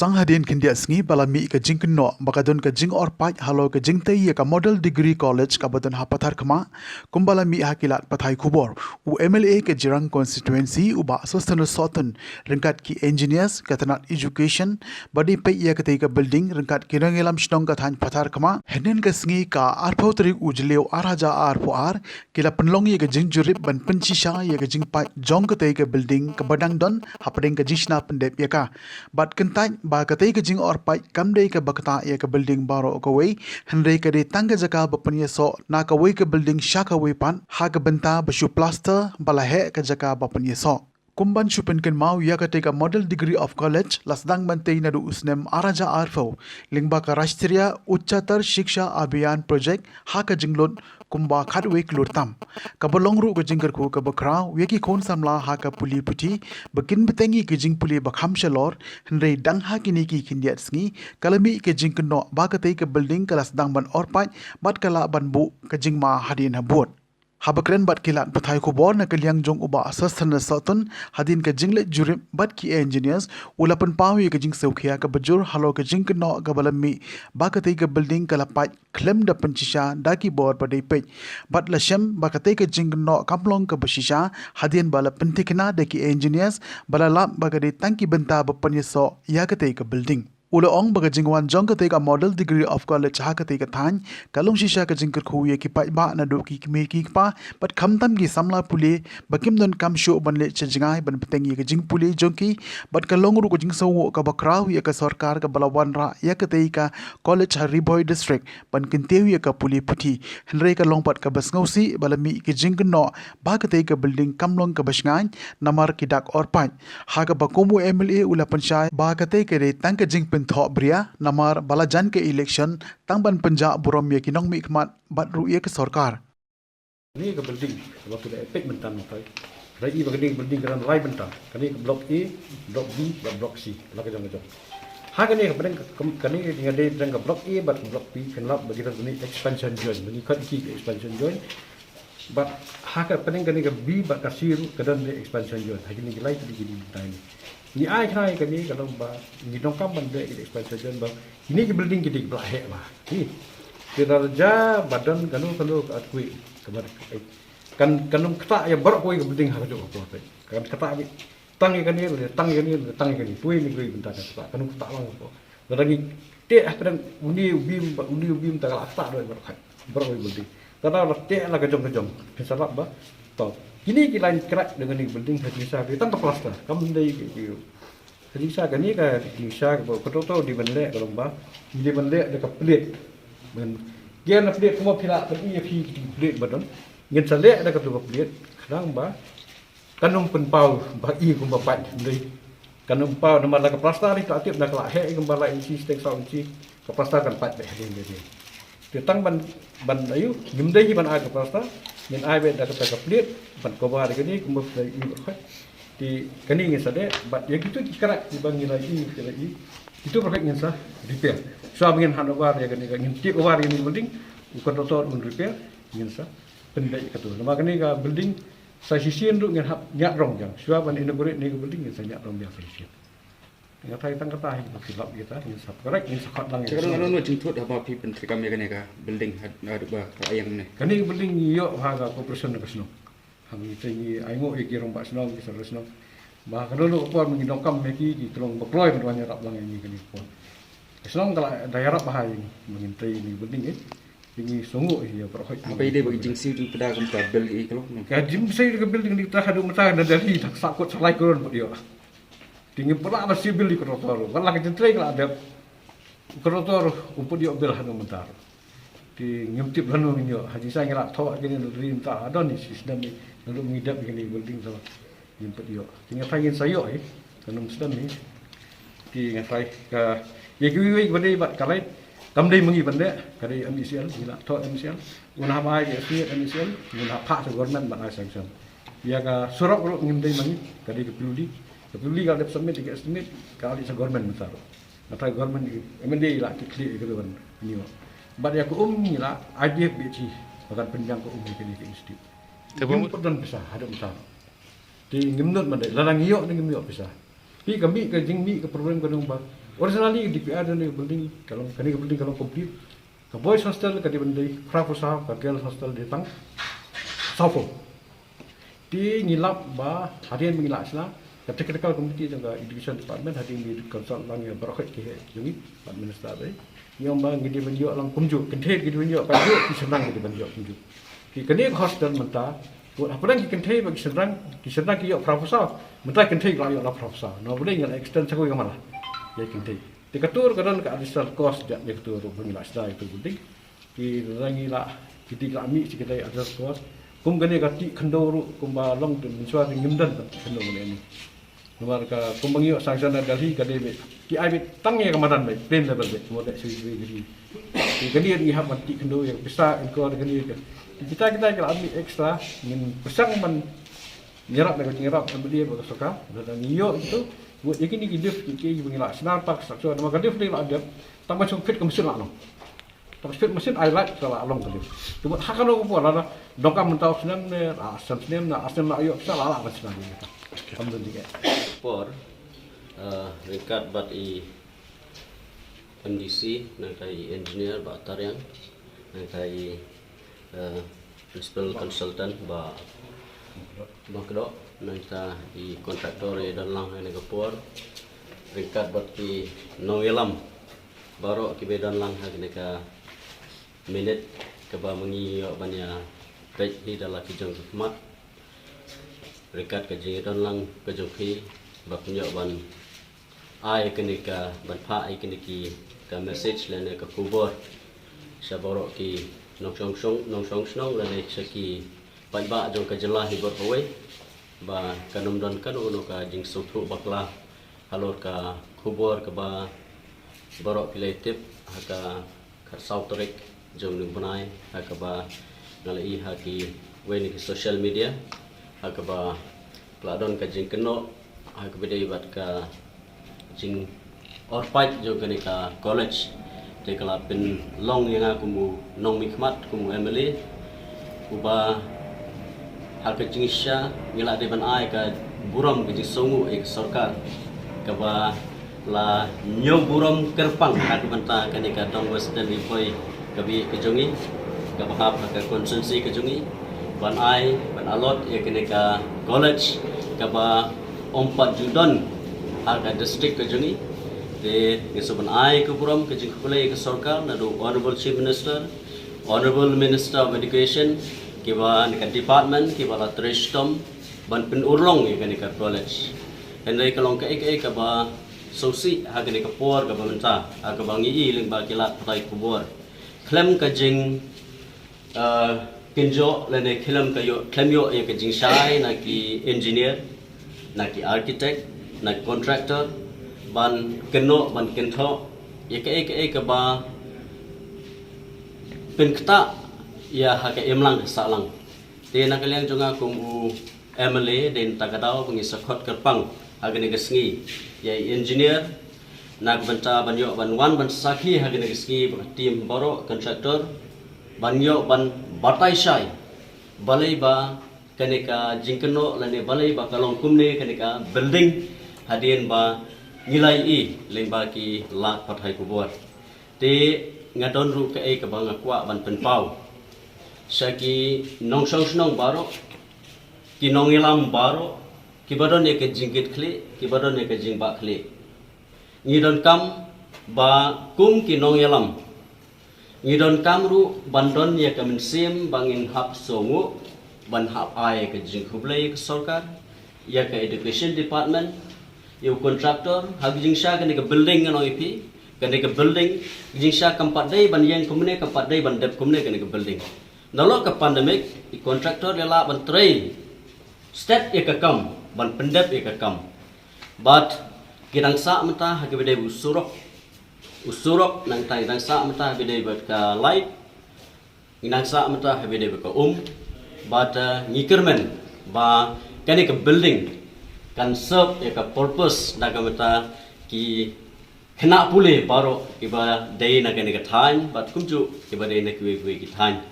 Chang hadin kindia sngi balami ka jing no bakadon ka jing or pai halo ka jing tei ka model degree college ka badon hapathar khama kumbala mi hakilat pathai khubor u MLA ke jirang constituency u ba sostano soton ringkat ki engineers katanat education badi pe ya ka tei ka building ringkat ki rangelam shnong ka than pathar khama henen ka sngi ka arphotri ujleo araja arpho ar kila penlong ye ka jing jurip ban penchi sha ye ka jing pai jong ka tei ka building ka badang don hapdeng ka jishna pendep ya ka bat kentai ba katay ka jing or pai kamdei ka bakta ya ka building baro ka wei henrei ka de tanga jaka bapanya so na ka wei ka building shaka wei pan ha ka benta bashu plaster bala he ka jaka bapanya so kumban shupen ken mau ya ka teka model degree of college lasdang bantei na du usnem araja arfo lingba ka rashtriya uच्चतर shiksha abhiyan project ha ka jinglot kumba khatwe klurtam kabolong ru ka jingkar khu ka bakra weki khon samla ha ka puli puthi bakin betengi ka jing puli bakham shalor hnrei dang ha kini ki khindiat sngi kalami ka jingkno ba ka tei ka building kalas dang ban orpai bat kala ban bu ka jingma hadin habot habakren bat kilat pathai khubor na kalyang jong uba asastan satun hadin ka jingle jurim bat ki engineers ulapan pawi ka jing saukhia ka bajur halo ka jing no ka balami ba ka tei ka building kala pat klem da panchisha daki bor padai pe bat lashem ba ka tei ka jing no kamlong ka bashisha hadin bala pentikna da ki engineers bala lam ba ka de tangki benta ba panyeso ya ka tei ka building Ula ong baga jingwan jong ka teka model degree of college ha ka teka than kalong shisha ka jingkar khuye ki pai ba na do ki me ki pa but khamtam ki samla pule bakim don kam sho ban le chingai ban petengi ka jing pule jong ki but kalong ru ko jing so ka bakra hu ka sarkar ka balawan ra ya ka teka college Hariboy district ban kintewi ka pule puthi henre ka long pat ka basngausi balami ki jing no ba ka teka building kamlong ka basngai namar ki dak or pai ha ka bakomu MLA ula panchai ba ka teka re tang ka jing tho bria namar balajan ke election tangban punjab burom ye kinong mi khmat bat ru ye ke sarkar ni ke building waktu dah efek mentan tai rai bagi building kan rai mentan kani ke blok A blok B dan blok C la ke jong ha kani ke pedang kani dengan dia pedang ke blok A bat blok B kan lap bagi ni expansion joint ni kan ki expansion joint bat ha ke pedang kani ke B bat kasir ke dan expansion joint ha kini lai tu di mentan ni ai khai kan ni kalau ba ni dong kam ban de expansion ba ini ke building kita belah he ba ni kita raja badan kanu akui kamar kan kata ya ber koi ke building ha jo ko kan kata ni tang ni tuai ni goi bentar kata kanu kata lang ko lagi te pedang undi ubim ta kala ta do ber koi building kata te la ke jom sebab ba to ini kita kerak dengan ni building hadisa kita tak plaster kamu dari gitu hadisa kan ni kan hadisa betul di benda kalau bah di benda dekat pelit ben dia nak pelit semua pihak pergi di pelit badan ngin selek dekat tu pelit kadang bah kanum penpau bagi kumba pat dari kanum pau nama dekat plaster ni tak tiap nak lah he kumba la inci stek sound inci ke plaster kan pat deh dia tang ban ayu gimdai ban aga plaster ngin ai be dekat pelit ban kobar ni kumba play di kani ngin sade bat yang itu dikerak di bangi lagi itu perfect ngin sa repair so ngin handover ya kani ngin ti over ini building ukon rotor un repair ngin sa pendai katu nama kani ka building sa sisian ru ngin hap nyak rong jang so ban inaugurate ni building ngin sa nyak rong jang sisian ngin tai tang kata hi silap kita ngin sa correct ngin sa khat lang sekarang anu jing thut apa pi pentri kami kani ka building ada ba ayang ni kani building yo ha ka corporation ka sno kami tinggi aingo iki romba senong ki sarus senong ba kadolo ko mengidong kam meki ki tolong bekloy menduanya rap lang ini kani pon senong kala daerah bahai mengintai ni building tinggi songo ya perhoi apa ide bagi jing siu di pada kum kabel i kalau ka jim sai ke building di tahadu mata dan dari tak sakut selai kurun dia tinggi pula masih bil di krotor wala ke jentrei kala ada krotor uput dia bil hanu mentar di ngimtip lanu nyo haji saya ngelak thaw gini dari entah ada ni sistem ni lalu mengidap gini building sama nyempet dia tinggal pangin sayo kanum sedam ni di ngatai ka ye kiwi bende bat kalai kamdei mengi bende kali MCL ngelak thaw MCL guna mai ye si MCL guna pak se government bat sanction ya ka surat ru ngimdei mengi kali kepuli kalau dapat submit tiga submit kali se government besar ngatai government MND lah klik ke dewan ni But ya ko ni la IDF BC bagan penjang ko ummi kini ke institut. Tapi pun bisa ada besar. Di ngimnut mande larang iyo ni ngimyo bisa. Pi kami ke jing mi ke problem ko nung ba Originally DPR dan building kalau kani building kalau complete, ke boys hostel kani building prapusa, ke girls hostel di tang Saufo. Di ngilap ba harian mengilap sila, ke technical committee dengan education department hadirin di konsult lang yang berokat ke jungi administrator tadi. Yang ba ngidi menjok lang kumjuk, kentet ngidi menjok pajuk ki senang ngidi menjok kumjuk. Ki kani hostel mentah buat apa lagi kentet bagi senang ki yok prapusa, mentah kentet lah yok lah prapusa. No boleh yang extend sekali ke mana? Ya kentet. Di ketur kadang ke additional cost jak di ketur mengilap sila itu penting. Ki rangi lah kita kami sekitar additional cost. Kum gani kati kendoru kumba long tu mensuar ngimdan kendo ni. Nomor ka kumbangi sanction Delhi kade be. Ki ai be tangnya kamadan be plain level be model sui gadi. Ki gani ni hab mati kendo yang besar engkau gani ke. Kita kalau ambil ekstra min pesang man nyerap ambil bagus suka dan niyo itu buat yakini gidif ki bengilak senar pak struktur nama gidif ni lah ada tambah fit ke mesin lah no. Tapi mesin I like salah along tadi. Cuma hak kalau aku lah, dongkam mentau senang ni, asam nak ayok salah lah macam ni. Alhamdulillah. For rekat bat i MDC, nanti engineer bat tarian, nanti principal consultant bat makdo, nanti i kontraktor dan lang yang negapor. Rekat bat i noyelam, baru kibedan lang hak minit keba mengi banyak baik di dalam kijang khidmat rekat kejing dan lang kejong ki ba punya ban ai kenika ban pha ai keniki ka message lene ka kubur saboro ki nong song lene saki bai ba jong ka jelah hi bor away ba kanum don kan uno ka jing suthu bakla halor ka kubur ka ba borok piletip haka kharsau torik jom nung banai hakaba ngalai haki weni ke social media hakaba kladon ka jing keno hakaba dei bat ka jing orpait jo ka college te kala pin long yang aku mu nong mikmat kumu emily uba hak jing sha ngila de ban ai ka buram ke jing songu ek sarkar kaba la nyom buram kerpang hak banta kanika dong western lipoi kabi kejongi kabahap ka konsensi kejongi ban ai ban alot ya kene ka college kaba 4 judon aga district kejongi de ngesoban ai ke puram ke jing kulai ke sarkar nadu honorable chief minister honorable minister of education kiba ka department kiba la tristom ban pen urlong ya kene ka college hendai kalong ka ek kaba sosi ha kene ka por ka bamenta aga bangi i ling ba kilat patai kubur klem ka jing kinjo lene klem yo ya ka jing shai na ki engineer na ki architect na contractor ban keno ban kentho ya ka ba penkta ya ha ka emlang salang te na kaliang jonga kum u MLA den tagadao pengi sakot kerpang agane gasngi ya engineer nak banta banyo ban wan ban saki hagene ski tim baro contractor banyo ban batai shai balai ba kaneka jingkeno lane balai ba kalong kumne kaneka building hadien ba ngilai i lemba ki lak pathai kubur te ngadon ru ka e ka bang akwa ban penpau saki nong snong baro ki nong ilam baro ki badon e ka jingkit khle ki badon e ka jingba khle ngidon kam ba kum kinong yalam ngidon kam ru bandon ya kamen sim bangin hap songu ban hap ai ke jing khublai ke sarkar ya ke education department yu contractor hag jing sha ke building ngano ipi ke building jing sha kampat dai ban yang kumne kampat dai ban dep kumne ke building nalo ke pandemic i contractor lela ban tray step ya ke kam ban pendep ya ke kam but kirang sa mata hagibede usurok nang tai dang sa mata hagibede ka light inang sa mata hagibede ka but ngikirmen ba kani ka building kan serve ya ka purpose daga mata ki kena pule baro iba day na kani ka time but kumju iba day na kuwe ki time